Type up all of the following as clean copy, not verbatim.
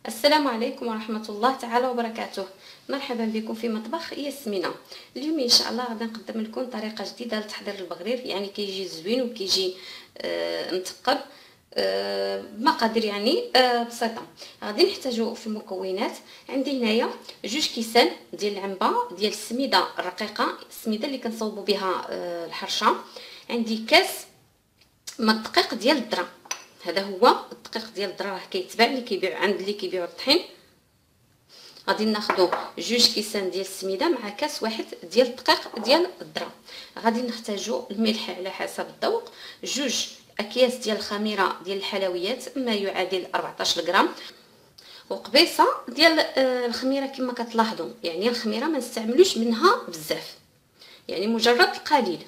السلام عليكم ورحمة الله تعالى وبركاته. مرحبا بكم في مطبخ ياسمينة. اليوم ان شاء الله غادي نقدم لكم طريقة جديدة لتحضير البغرير، يعني كيجي زوين وكيجي مثقب بمقادير بسيطة. غادي نحتاجو في المكونات. عندي هنايا 2 كيسان ديال العنبة ديال السميدة الرقيقة، السميدة اللي كنصوبوا بها الحرشة. عندي كاس من الدقيق ديال الذره، هذا هو الدقيق ديال الذره، راه كيتباع اللي كيبيع عند اللي كيبيعوا الطحين. غادي ناخذوا 2 كيسان ديال السميده مع كاس واحد ديال الدقيق ديال الذره. غادي نحتاجوا الملح على حسب الذوق، 2 اكياس ديال الخميره ديال الحلويات ما يعادل 14 غرام، وقبيصه ديال الخميره. كما كتلاحظوا يعني الخميره ما نستعملوش منها بزاف، يعني مجرد القليل.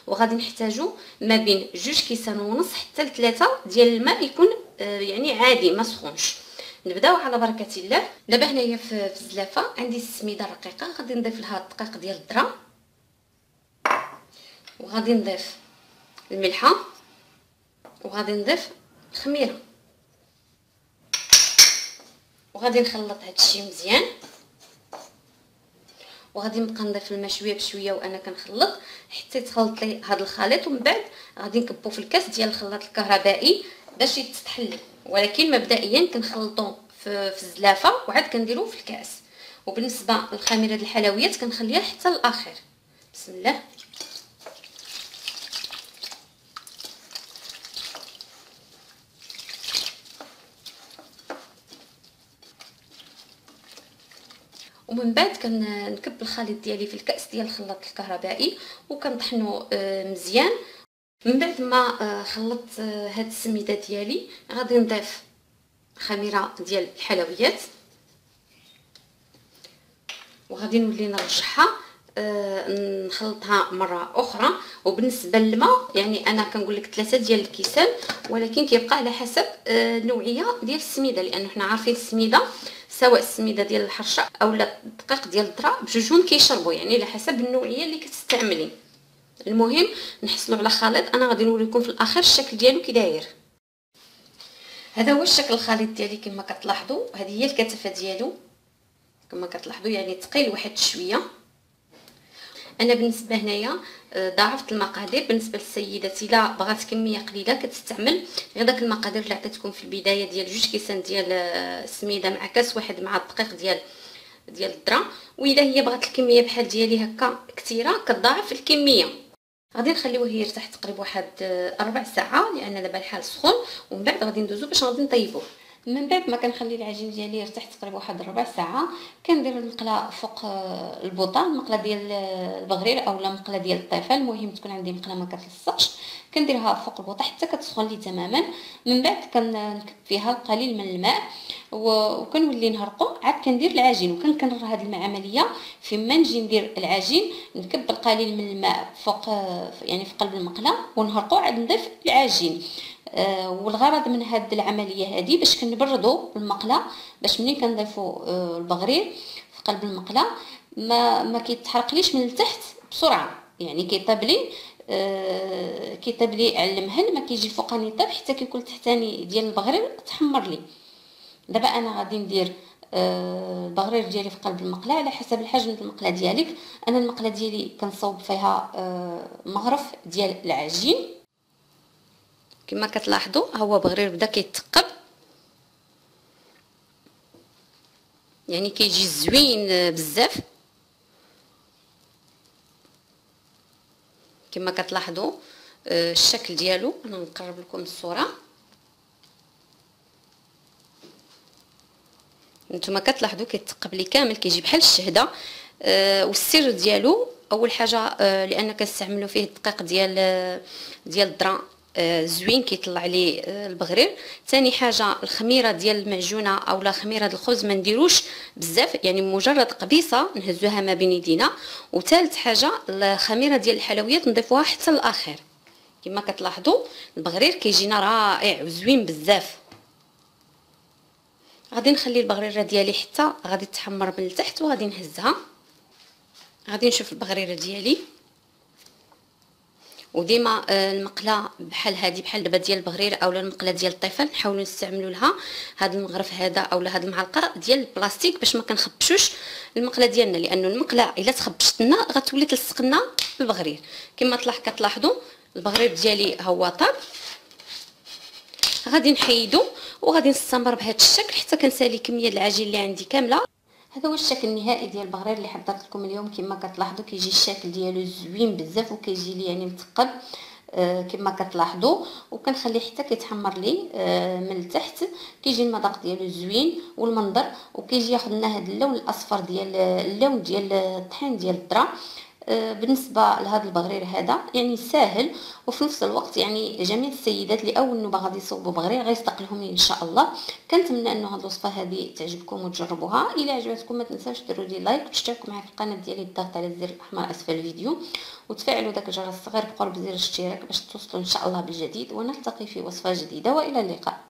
وغادي نحتاجو ما بين 2 كيسان ونص حتى ل3 ديال الماء، يكون يعني عادي ما سخونش. نبداو على بركه الله. دابا هنايا في الزلافه عندي السميده الرقيقه، غادي نضيف لها الدقيق ديال الذره، وغادي نضيف الملحه، وغادي نضيف الخميره، وغادي نخلط هادشي مزيان. وغادي نبقى نضيف الماء شويه بشويه وانا كنخلط حتى يتخلط لي هذا الخليط، ومن بعد غادي نكبو في الكاس ديال الخلاط الكهربائي باش يتستحل، ولكن مبدئيا كنخلطو في الزلافه وعاد كنديرو في الكاس. وبالنسبه للخميره ديال الحلويات كنخليها حتى الاخر. بسم الله. ومن بعد كنكب الخليط ديالي في الكاس ديال الخلاط الكهربائي وكنطحنو مزيان. من بعد ما خلطت هاد السميده ديالي غادي نضيف خميره ديال الحلويات، وغادي نولي نرجعها نخلطها مره اخرى. وبالنسبه للماء يعني انا كنقول لك 3 ديال الكيسان، ولكن كيبقى على حسب النوعيه ديال السميده، لانه حنا عارفين السميده سواء السميده ديال الحرشه او الدقيق ديال الذره بجوجهم كيشربوا، يعني على حسب النوعيه اللي كتستعملي. المهم نحصلوا على خليط، انا غادي نوريكم في الاخر الشكل ديالو كي داير. هذا هو الشكل الخليط ديالي كما كتلاحظوا، هذه هي الكثافه ديالو كما كتلاحظوا، يعني ثقيل واحد شويه. انا بالنسبه هنايا ضاعفت المقادير. بالنسبه للسيدات الا بغات كميه قليله كتستعمل غير داك المقادير اللي عطيتكم في البدايه ديال 2 كيسان ديال السميده مع كاس واحد مع الدقيق ديال الذره. والا هي بغات الكميه بحال ديالي هكا كثيره كتضاعف الكميه. غادي نخليوه يرتاح تقريبا واحد 4 ساعات، لان دابا الحال سخون. ومن بعد غادي ندوزو باش غادي نطيبوه. من بعد ما كنخلي العجين ديالي يرتاح تقريبا واحد 4 ساعات، كندير المقله فوق البوطه، المقله ديال البغرير اولا مقله ديال الطيفه، المهم تكون عندي مقله ما كتلصقش. كنديرها فوق البوطه حتى كتسخن لي تماما. من بعد كنكب فيها القليل من الماء وكنولي نهرقو. عاد كندير العجين وكنكرر هذه العمليه. فيما نجي ندير العجين نكب القليل من الماء فوق يعني في قلب المقله ونهرقو، عاد نضيف العجين. والغرض من هذه العمليه هذه باش كنبردوا المقله، باش ملي كنضيفوا البغرير في قلب المقله ما كيتحرقليش من التحت بسرعه، يعني كيطيب لي على المهل، ما كيجي فوقاني طيب حتى كيكون تحتاني ديال البغرير تحمر لي. دابا انا غادي ندير البغرير ديالي في قلب المقله على حسب الحجم ديال المقله ديالك. انا المقله ديالي كنصوب فيها مغرف ديال العجين. كما كتلاحظوا هو بغرير بدا كيتقب، يعني كيجي زوين بزاف. كما كتلاحظوا الشكل ديالو. انا نقرب لكم الصوره. نتوما كتلاحظوا كيتقب لي كامل، كيجي بحال الشهده. والسر ديالو اول حاجه لان كنستعملوا فيه الدقيق ديال الذره زوين كيطلع لي البغرير. ثاني حاجه الخميره ديال المعجونه اولا خميره الخبز ما نديروش بزاف، يعني مجرد قبيصه نهزوها ما بين يدينا. وثالث حاجه الخميره ديال الحلويات نضيفوها حتى الاخر. كما كتلاحظوا البغرير كيجينا رائع وزوين بزاف. غادي نخلي البغريره ديالي حتى غادي تحمر من التحت وغادي نهزها. غادي نشوف البغريره ديالي وديما المقله بحال هذه بحال دابا ديال البغرير اولا المقله ديال الطفل نحاولوا نستعملوا لها هذا المغرف هذا اولا هذه المعلقه ديال البلاستيك باش ما كنخبشوش المقله ديالنا، لانه المقله الا تخبشت لنا غتولي تلصق لنا البغرير. كما كتلاحظوا البغرير ديالي هو طاب. غادي نحيدو وغادي نستمر بهذا الشكل حتى كنسالي كميه العجين اللي عندي كامله. هذا هو الشكل النهائي ديال البغرير اللي حضرت لكم اليوم. كما كتلاحظوا كيجي الشكل ديالو زوين بزاف وكيجي لي يعني مثقل كما كتلاحظوا، وكنخليه حتى كيتحمر لي من التحت. كيجي المذاق ديالو زوين والمنظر، وكيجي ياخذ لنا هذا اللون الاصفر ديال اللون ديال الطحين ديال الذره. بالنسبه لهذا البغرير هذا يعني ساهل، وفي نفس الوقت يعني جميع السيدات اللي اول نوبه غادي يصوبوا بغرير غيستقلهم ان شاء الله. كنتمنى انه هذه الوصفه هذه تعجبكم وتجربوها. الى عجبتكم ما تنساوش ديروا لي لايك وتشتركوا معي في القناه ديالي بالضغط على الزر الاحمر اسفل الفيديو، وتفعلوا داك الجرس الصغير بقرب زر الاشتراك باش توصلوا ان شاء الله بالجديد. ونلتقي في وصفه جديده والى اللقاء.